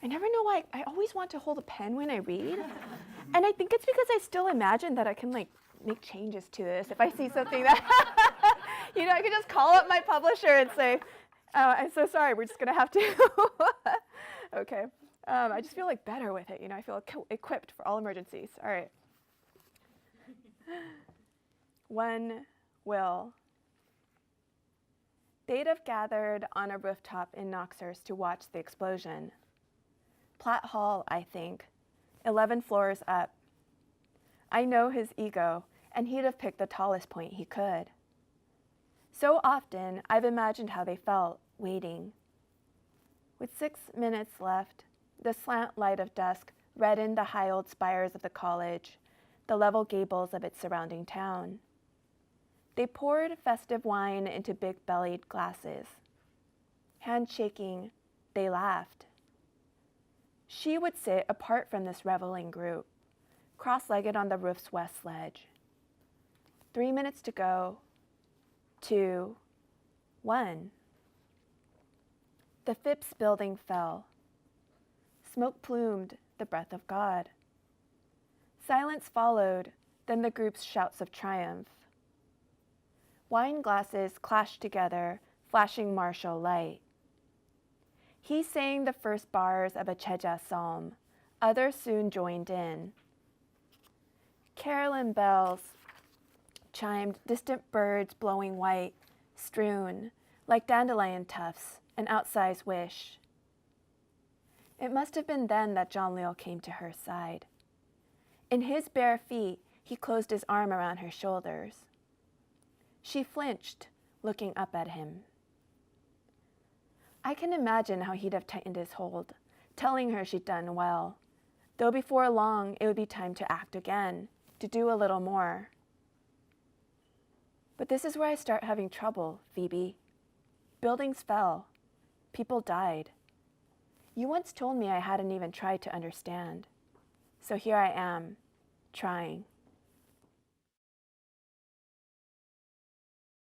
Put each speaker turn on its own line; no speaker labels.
I never know why. I always want to hold a pen when I read. And I think it's because I still imagine that I can like make changes to this if I see something that, I could just call up my publisher and say, I'm so sorry, we're just going to have to. Okay. I just feel like better with it. I feel equipped for all emergencies. All right. One will. They'd have gathered on a rooftop in Knoxhurst to watch the explosion. Platt Hall, I think, 11 floors up. I know his ego, and he'd have picked the tallest point he could. So often, I've imagined how they felt, waiting. With 6 minutes left, the slant light of dusk reddened the high old spires of the college, the level gables of its surrounding town. They poured festive wine into big-bellied glasses. Handshaking, they laughed. She would sit apart from this reveling group, cross-legged on the roof's west ledge. 3 minutes to go. 2, 1. The Phipps building fell. Smoke plumed the breath of God. Silence followed, then the group's shouts of triumph. Wine glasses clashed together, flashing martial light. He sang the first bars of a Cheja psalm. Others soon joined in. Carillon bells chimed, distant birds blowing white, strewn, like dandelion tufts, an outsized wish. It must have been then that John Leal came to her side. In his bare feet, he closed his arm around her shoulders. She flinched, looking up at him. I can imagine how he'd have tightened his hold, telling her she'd done well, though before long it would be time to act again, to do a little more. But this is where I start having trouble, Phoebe. Buildings fell. People died. You once told me I hadn't even tried to understand. So here I am, trying.